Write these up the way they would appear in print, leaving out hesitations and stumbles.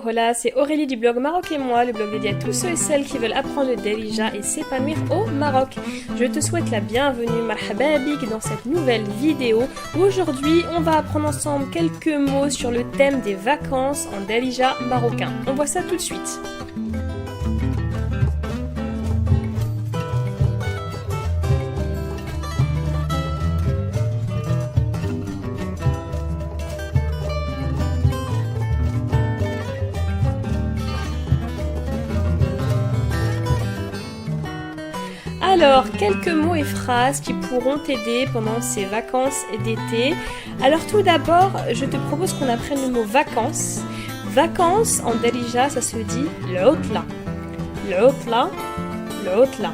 Hola, c'est Aurélie du blog Maroc et moi, le blog dédié à tous ceux et celles qui veulent apprendre le Darija et s'épanouir au Maroc. Je te souhaite la bienvenue, marhaba bik, dans cette nouvelle vidéo où aujourd'hui on va apprendre ensemble quelques mots sur le thème des vacances en Darija marocain. On voit ça tout de suite. Alors, quelques mots et phrases qui pourront t'aider pendant ces vacances d'été. Alors tout d'abord, je te propose qu'on apprenne le mot vacances. Vacances en Darija, ça se dit l'utla. L'utla, l'utla.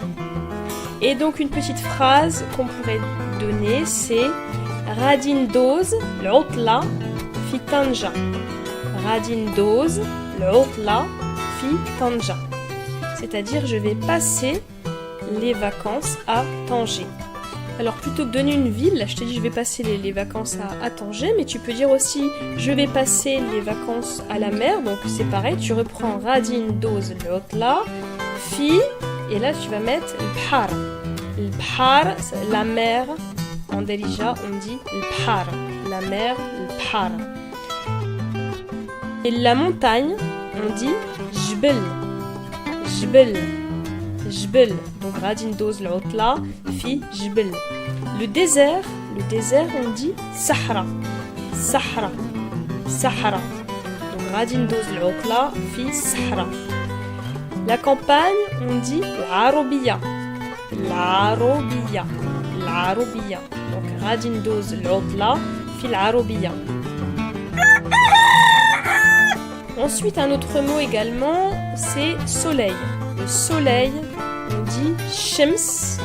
Et donc une petite phrase qu'on pourrait donner, c'est Radin doz l'utla fi Tanja. Radin doz l'utla fi Tanja. C'est-à-dire je vais passer les vacances à Tanger. Alors plutôt que donner une ville, là je te dis je vais passer les vacances à Tanger, mais tu peux dire aussi je vais passer les vacances à la mer, donc c'est pareil, tu reprends Radin doz l'utla fi, et là tu vas mettre l'bhar. L'bhar, la mer, en Darija on dit l'bhar, la mer, l'bhar. Et la montagne, on dit jbel, jbel. Jbel, donc Radin doz l'utla fi jbel. Le désert on dit Sahara, Sahara, Sahara. Donc Radin doz l'utla fi Sahara. La campagne on dit l'Arabia, l'Arabia, l'Arabia. Donc Radin doz l'utla fi l'Arabia. Ensuite un autre mot également, c'est soleil. Le soleil, on dit shems,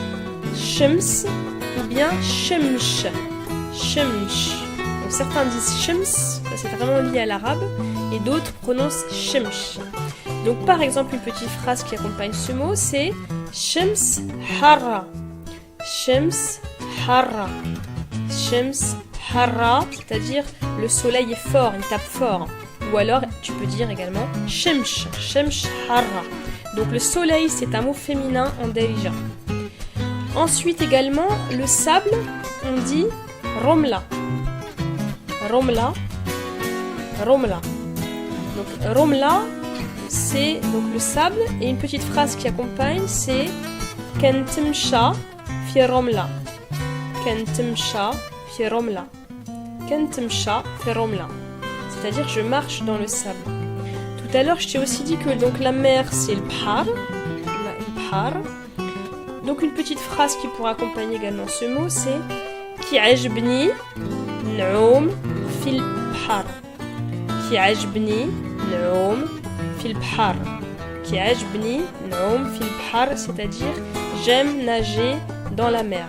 shems ou bien shemsh, shemsh. Donc certains disent shems, ça c'est vraiment lié à l'arabe, et d'autres prononcent shemsh. Donc par exemple une petite phrase qui accompagne ce mot, c'est shems harra, shems harra, shems harra, c'est-à-dire le soleil est fort, il tape fort. Ou alors tu peux dire également shemsh, shemsh harra. Donc le soleil, c'est un mot féminin en Darija. Ensuite également, le sable, on dit romla. Romla. Romla. Donc romla, c'est donc le sable. Et une petite phrase qui accompagne, c'est kentimsha fi romla. Kentimsha fi romla. Kentimsha fi romla. C'est-à-dire je marche dans le sable. Tout à l'heure, je t'ai aussi dit que donc, la mer, c'est le bhar. Donc, une petite phrase qui pourra accompagner également ce mot, c'est Ki ajbni n'oum fil bhar. Ki ajbni n'oum fil bhar. Ki ajbni n'oum fil bhar, c'est-à-dire j'aime nager dans la mer.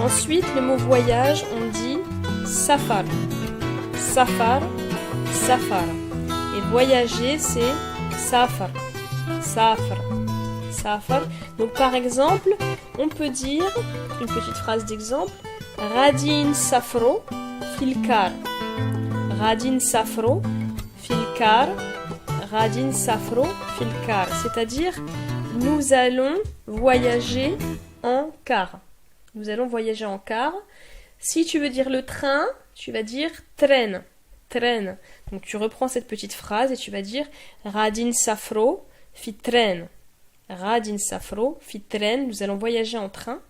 Ensuite, le mot voyage, on dit safar. Safar, safar. Et voyager, c'est safar, safar, safar. Donc par exemple, on peut dire, une petite phrase d'exemple, Radin safro fil kar. Radin safro fil kar. Radin safro fil kar. C'est-à-dire, nous allons voyager en car. Nous allons voyager en car. Si tu veux dire le train, tu vas dire tren. Tren. Donc tu reprends cette petite phrase et tu vas dire Radin safro fi tren. Radin safro fi tren. Nous allons voyager en train.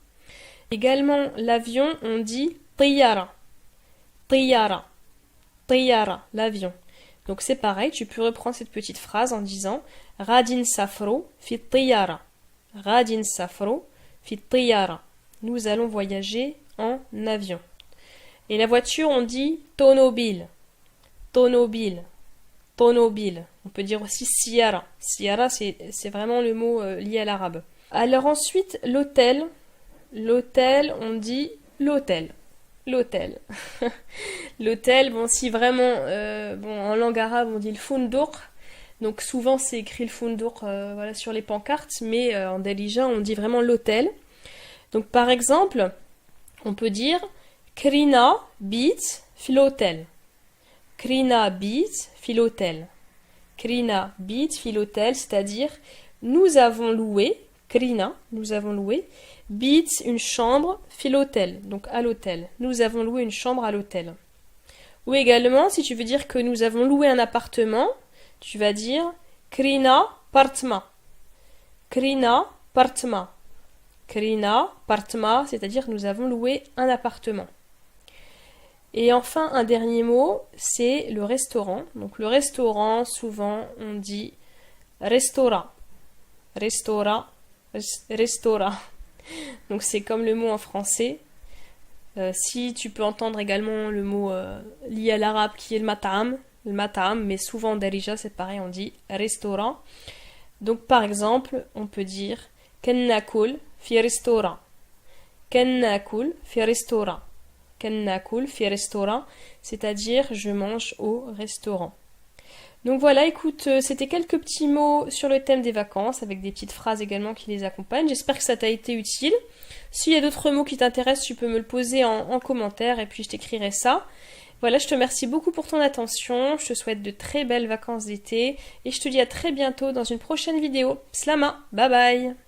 Également l'avion, on dit tiyara. Tiyara. Tiyara, l'avion. Donc c'est pareil, tu peux reprendre cette petite phrase en disant Radin safro fi tiyara. Radin safro fi tiyara. Nous allons voyager en avion. Et la voiture, on dit tonobile. Tonobile. Tonobile. On peut dire aussi siyara. Siyara, c'est vraiment le mot lié à l'arabe. Alors ensuite, l'hôtel. L'hôtel, on dit l'hôtel. L'hôtel. L'hôtel, bon, si vraiment, en langue arabe, on dit le fundur. Donc souvent, c'est écrit le fundur voilà, sur les pancartes, mais en Darija, on dit vraiment l'hôtel. Donc par exemple, on peut dire Krina bit fil hôtel. Krina bit fil hôtel. Krina bit fil hôtel, c'est-à-dire nous avons loué, Krina, nous avons loué, bit une chambre fil hôtel, donc à l'hôtel. Nous avons loué une chambre à l'hôtel. Ou également, si tu veux dire que nous avons loué un appartement, tu vas dire Krina partma. Krina partma. Krina partma, c'est-à-dire nous avons loué un appartement. Et enfin, un dernier mot, c'est le restaurant. Donc le restaurant, souvent, on dit restaura. Restaura. Restaura. Donc c'est comme le mot en français. Si tu peux entendre également le mot lié à l'arabe qui est le matam, mais souvent en darija c'est pareil, on dit restaurant. Donc par exemple, on peut dire ken nakul fi restaurant. Ken nakul fi restaurant. Ken nakul fi restaurant, c'est-à-dire je mange au restaurant. Donc voilà, écoute, c'était quelques petits mots sur le thème des vacances, avec des petites phrases également qui les accompagnent. J'espère que ça t'a été utile. S'il y a d'autres mots qui t'intéressent, tu peux me le poser en commentaire et puis je t'écrirai ça. Voilà, je te remercie beaucoup pour ton attention, je te souhaite de très belles vacances d'été et je te dis à très bientôt dans une prochaine vidéo. Slama, bye bye.